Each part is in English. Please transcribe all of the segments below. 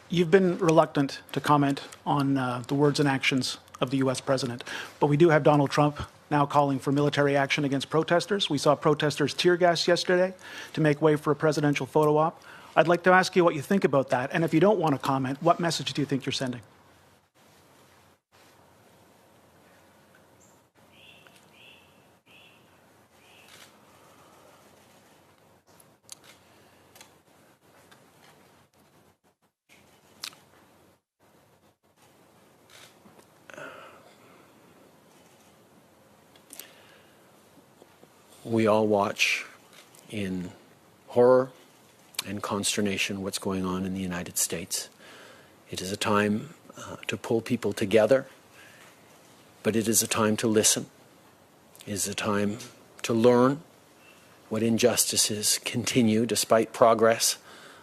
You've been reluctant to comment on the words and actions of the U.S. president, but we do have Donald Trump now calling for military action against protesters. We saw protesters tear gas yesterday to make way for a presidential photo op. I'd like to ask you what you think about that, and if you don't want to comment, what message do you think you're sending? We all watch in horror and consternation what's going on in the United States. It is a time to pull people together, but it is a time to listen. It is a time to learn what injustices continue despite progress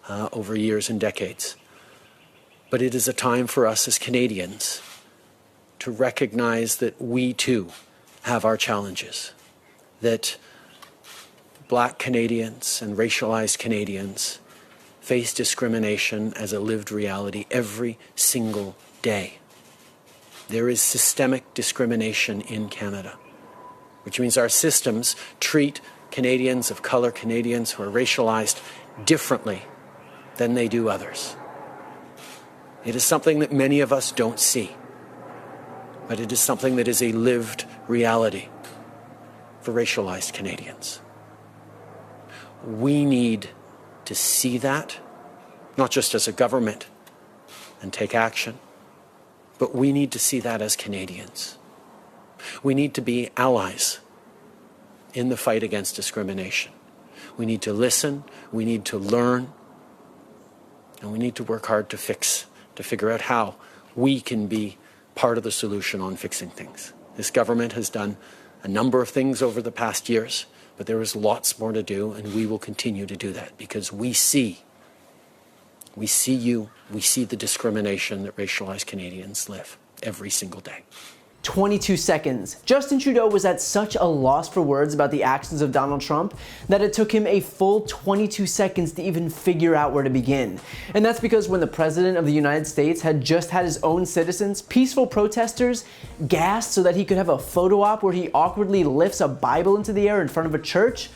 over years and decades. But it is a time for us as Canadians to recognize that we too have our challenges, that Black Canadians and racialized Canadians face discrimination as a lived reality every single day. There is systemic discrimination in Canada, which means our systems treat Canadians of color, Canadians who are racialized, differently than they do others. It is something that many of us don't see, but it is something that is a lived reality for racialized Canadians. We need to see that, not just as a government and take action, but we need to see that as Canadians. We need to be allies in the fight against discrimination. We need to listen, we need to learn, and we need to work hard to figure out how we can be part of the solution on fixing things. This government has done a number of things over the past years, but there is lots more to do, and we will continue to do that because we see you, we see the discrimination that racialized Canadians live every single day. 22 seconds. Justin Trudeau was at such a loss for words about the actions of Donald Trump that it took him a full 22 seconds to even figure out where to begin. And that's because when the President of the United States had just had his own citizens, peaceful protesters, gassed so that he could have a photo op where he awkwardly lifts a Bible into the air in front of a church,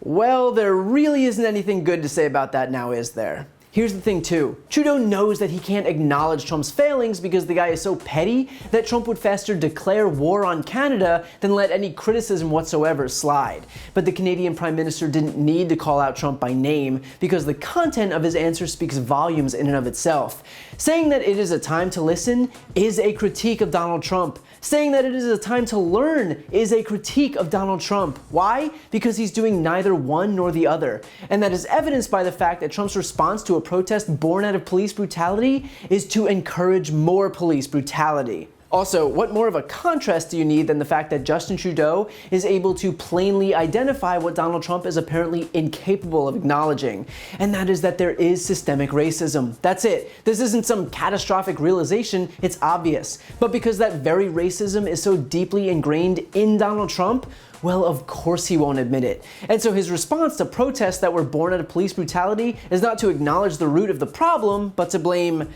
well, there really isn't anything good to say about that now, is there? Here's the thing too, Trudeau knows that he can't acknowledge Trump's failings because the guy is so petty that Trump would faster declare war on Canada than let any criticism whatsoever slide. But the Canadian Prime Minister didn't need to call out Trump by name because the content of his answer speaks volumes in and of itself. Saying that it is a time to listen is a critique of Donald Trump. Saying that it is a time to learn is a critique of Donald Trump. Why? Because he's doing neither one nor the other. And that is evidenced by the fact that Trump's response to a protest born out of police brutality is to encourage more police brutality. Also, what more of a contrast do you need than the fact that Justin Trudeau is able to plainly identify what Donald Trump is apparently incapable of acknowledging, and that is that there is systemic racism. That's it. This isn't some catastrophic realization, it's obvious. But because that very racism is so deeply ingrained in Donald Trump, well, of course he won't admit it. And so his response to protests that were born out of police brutality is not to acknowledge the root of the problem, but to blame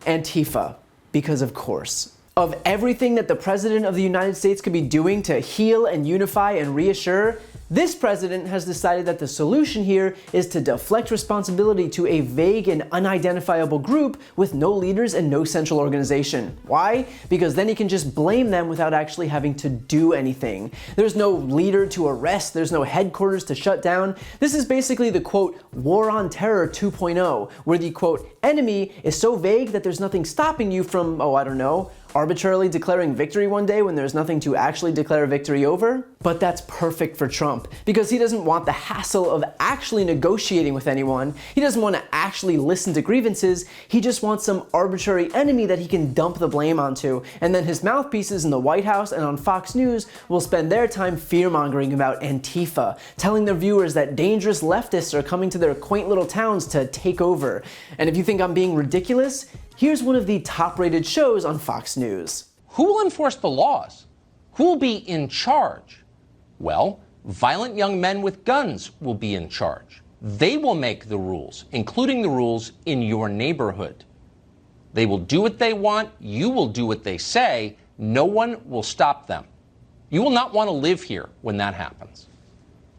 Antifa. Because of course. Of everything that the President of the United States could be doing to heal and unify and reassure, this president has decided that the solution here is to deflect responsibility to a vague and unidentifiable group with no leaders and no central organization. Why? Because then he can just blame them without actually having to do anything. There's no leader to arrest, there's no headquarters to shut down. This is basically the quote, War on Terror 2.0, where the quote, enemy is so vague that there's nothing stopping you from, oh, I don't know, arbitrarily declaring victory one day when there's nothing to actually declare victory over. But that's perfect for Trump, because he doesn't want the hassle of actually negotiating with anyone. He doesn't want to actually listen to grievances. He just wants some arbitrary enemy that he can dump the blame onto. And then his mouthpieces in the White House and on Fox News will spend their time fear-mongering about Antifa, telling their viewers that dangerous leftists are coming to their quaint little towns to take over. And if you think I'm being ridiculous, here's one of the top-rated shows on Fox News. Who will enforce the laws? Who will be in charge? Well, violent young men with guns will be in charge. They will make the rules, including the rules in your neighborhood. They will do what they want. You will do what they say. No one will stop them. You will not want to live here when that happens.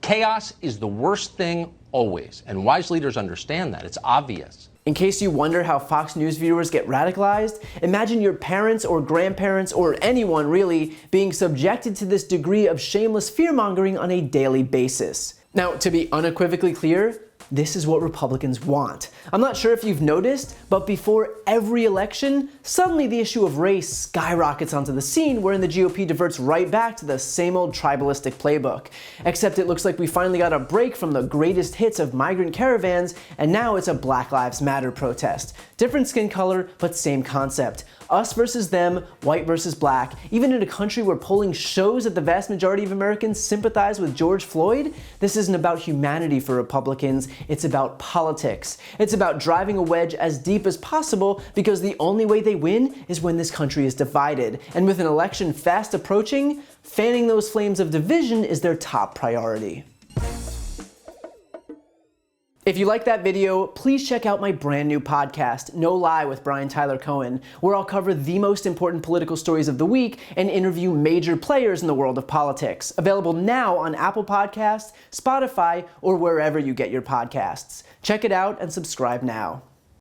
Chaos is the worst thing always, and wise leaders understand that. It's obvious. In case you wonder how Fox News viewers get radicalized, imagine your parents or grandparents or anyone really being subjected to this degree of shameless fear-mongering on a daily basis. Now, to be unequivocally clear, this is what Republicans want. I'm not sure if you've noticed, but before every election, suddenly the issue of race skyrockets onto the scene, wherein the GOP diverts right back to the same old tribalistic playbook. Except it looks like we finally got a break from the greatest hits of migrant caravans, and now it's a Black Lives Matter protest. Different skin color, but same concept. Us versus them, white versus black. Even in a country where polling shows that the vast majority of Americans sympathize with George Floyd, this isn't about humanity for Republicans, it's about politics. It's about driving a wedge as deep as possible because the only way they win is when this country is divided. And with an election fast approaching, fanning those flames of division is their top priority. If you like that video, please check out my brand new podcast, No Lie with Brian Tyler Cohen, where I'll cover the most important political stories of the week and interview major players in the world of politics. Available now on Apple Podcasts, Spotify, or wherever you get your podcasts. Check it out and subscribe now.